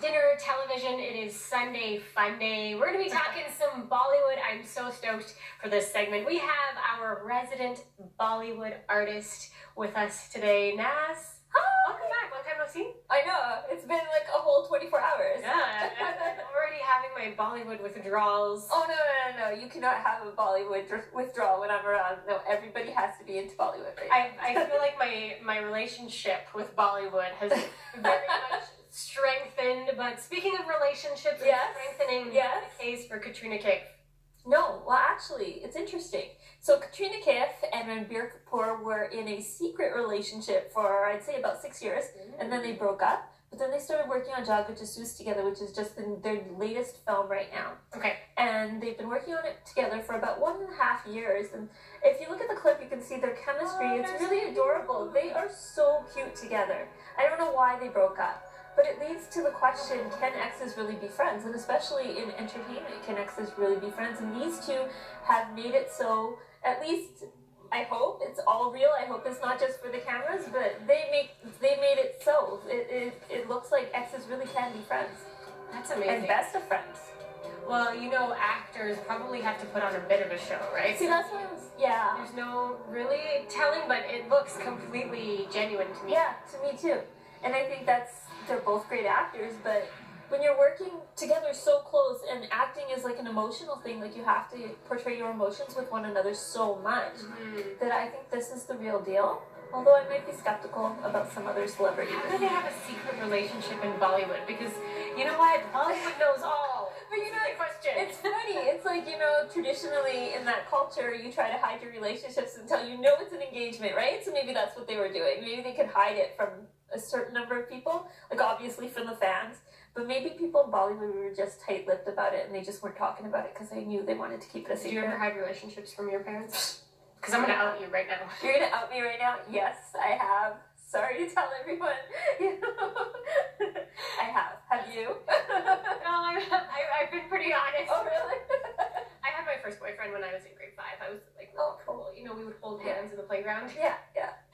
dinner television. It is Sunday Fun Day. We're going to be talking some Bollywood. I'm so stoked for this segment. We have our resident Bollywood artist with us today, Naz. Hi! Welcome back. Long time no see. I know. It's been like a whole 24 hours. Yeah, I'm already having my Bollywood withdrawals. Oh, no. You cannot have a Bollywood withdrawal when I'm around. No, everybody has to be into Bollywood right now. I feel like my relationship with Bollywood has very much strengthened. But speaking of relationships and strengthening, the case for Katrina Kaif. No, well, actually, it's interesting. So Katrina Kaif and Ranbir Kapoor were in a secret relationship for, I'd say, about 6 years, and then they broke up. But then they started working on Jaga Jasoos together, which is just their latest film right now. Okay. And they've been working on it together for about 1.5 years. And if you look at the clip, you can see their chemistry. It's really adorable. They are so cute together. I don't know why they broke up. But it leads to the question, can exes really be friends? And especially in entertainment, can exes really be friends? And these two have made it so, at least I hope it's all real. I hope it's not just for the cameras, but they made it so. It looks like exes really can be friends. That's amazing. And best of friends. Well, you know, actors probably have to put on a bit of a show, right? See, that's what I was, There's no really telling, but it looks completely genuine to me. Yeah, to me too. And I think they're both great actors, but when you're working together so close, and acting is like an emotional thing, like you have to portray your emotions with one another so much, that I think this is the real deal. Although I might be skeptical about some other celebrities. How do they have a secret relationship in Bollywood? Because, you know what? Bollywood knows all. But you know, question. It's funny. It's like, you know, traditionally in that culture, you try to hide your relationships until you know it's an engagement, right? So maybe that's what they were doing. Maybe they could hide it from a certain number of people, like obviously from the fans. But maybe people in Bollywood were just tight-lipped about it, and they just weren't talking about it because they knew they wanted to keep it a secret. Did you ever hide relationships from your parents? Because I'm going to out you right now. You're going to out me right now? Yes, I have. Sorry to tell everyone. I have. Have you? No, I've been pretty honest. Oh, really? I had my first boyfriend when I was in grade 5. I was like, cool. You know, we would hold hands in the playground. Yeah.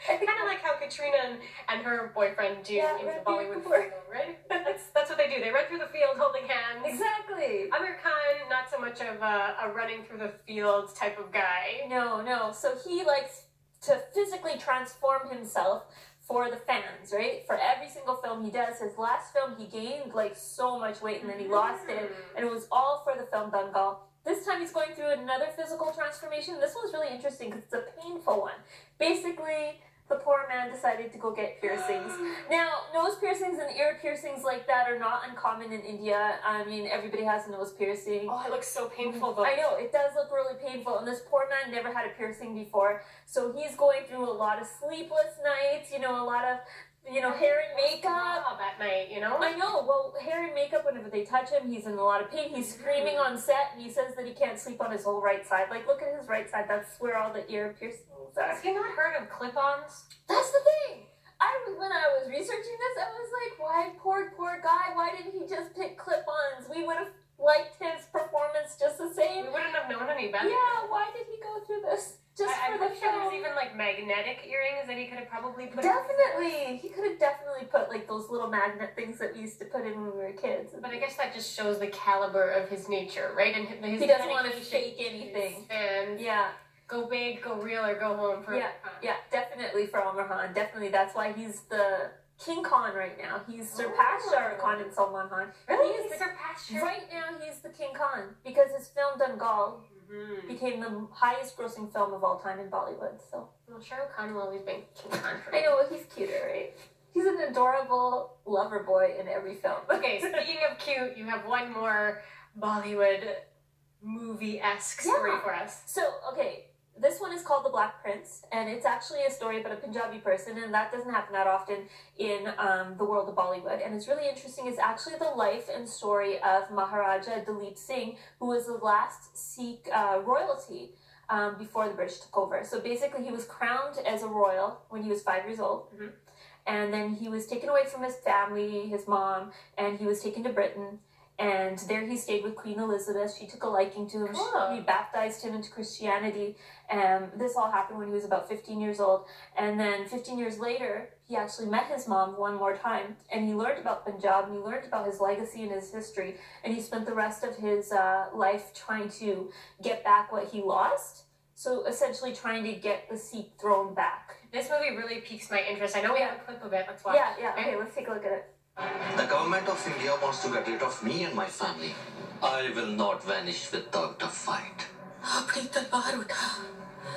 Kind of like how Katrina and her boyfriend do in the Bollywood film, right? That's what they do. They run through the field holding hands. Exactly. Amir Khan, not so much of a running through the fields type of guy. No. So he likes to physically transform himself for the fans, right? For every single film he does. His last film, he gained like so much weight and then he lost it. And it was all for the film Dangal. This time he's going through another physical transformation. This one's really interesting because it's a painful one. Basically, the poor man decided to go get piercings. Now, nose piercings and ear piercings like that are not uncommon in India. I mean, everybody has a nose piercing. Oh, it looks so painful though. I know, it does look really painful. And this poor man never had a piercing before. So he's going through a lot of sleepless nights, you know, a lot of hair and makeup. At night, you know? I know. Well, hair and makeup, whenever they touch him, he's in a lot of pain. He's screaming on set, and he says that he can't sleep on his whole right side. Like, look at his right side. That's where all the ear piercings are. Have you not heard of clip-ons? That's the thing. When I was researching this, I was like, why, poor guy, why didn't he just pick clip-ons? We would have liked his performance just the same. We wouldn't have known any better. Yeah, why did he go through this? I'm sure there's even like magnetic earrings that he could have probably put. Definitely, he could have definitely put like those little magnet things that we used to put in when we were kids. But I guess that just shows the caliber of his nature, right? And his he doesn't want to fake anything. And go big, go real, or go home. Yeah, definitely for Amir Khan. Definitely, that's why he's the King Khan right now. He's surpassed Shah Rukh Khan and Salman Khan. Really? He's surpassed Shah Rukh? Right now, he's the King Khan because his film Dangal became the highest grossing film of all time in Bollywood. So, well, Shah Rukh Khan will always be King Khan for me. I know, he's cuter, right? He's an adorable lover boy in every film. Okay, speaking of cute, you have one more Bollywood movie-esque story for us. So, okay, this one is called The Black Prince, and it's actually a story about a Punjabi person, and that doesn't happen that often in the world of Bollywood. And it's really interesting. It's actually the life and story of Maharaja Dalip Singh, who was the last Sikh royalty before the British took over. So basically, he was crowned as a royal when he was 5 years old. And then he was taken away from his family, his mom, and he was taken to Britain. and there he stayed with Queen Elizabeth. She took a liking to him. Cool. He baptized him into Christianity, and this all happened when he was about 15 years old. And then 15 years later, he actually met his mom one more time, and he learned about Punjab, and he learned about his legacy and his history, and he spent the rest of his life trying to get back what he lost. So essentially trying to get the Sikh throne back. This movie really piques my interest. I know we have a clip of it. Let's watch. Yeah. Okay, let's take a look at it. The government of India wants to get rid of me and my family. I will not vanish without a fight. अपनी तलवार उठा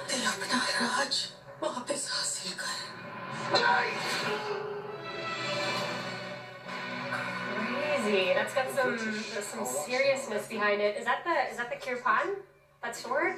ते अपना राज वापस हासिल कर। Crazy. That's got some seriousness behind it. Is that the kirpan? That sword?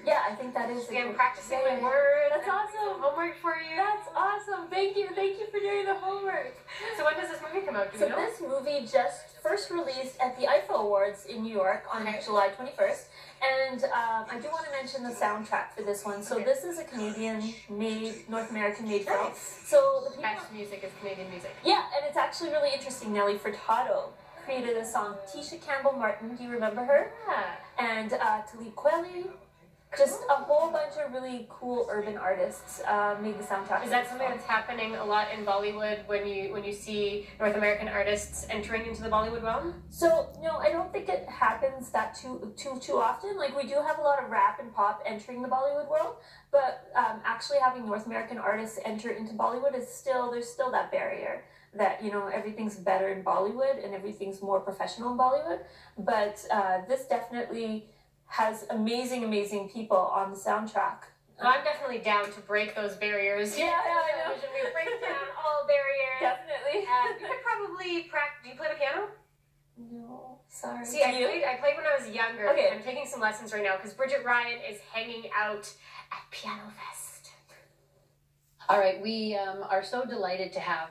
Yeah, I think that is. Again, practicing my words. That's awesome. Homework for you. That's awesome. Thank you for doing the homework. So when does this movie come out? Do So you know? this movie just first released at the IFA Awards in New York on July 21st. And I do want to mention the soundtrack for this one. So this is a Canadian-made, North American-made film. So the people... Best music is Canadian music. Yeah, and it's actually really interesting. Nelly Furtado created a song. Tisha Campbell-Martin, do you remember her? Yeah. And Talib Kweli. Just a whole bunch of really cool urban artists made the soundtrack. Is that something that's happening a lot in Bollywood when you see North American artists entering into the Bollywood realm? So no, I don't think it happens that too often. Like we do have a lot of rap and pop entering the Bollywood world, but actually having North American artists enter into Bollywood is there's still that barrier that everything's better in Bollywood and everything's more professional in Bollywood. But this definitely has amazing people on the soundtrack. Well, I'm definitely down to break those barriers. Yeah, I know. We break down all barriers. Definitely. You could probably practice. Do you play the piano? No, sorry. See, I played when I was younger. Okay. I'm taking some lessons right now because Bridget Ryan is hanging out at Piano Fest. All right, we are so delighted to have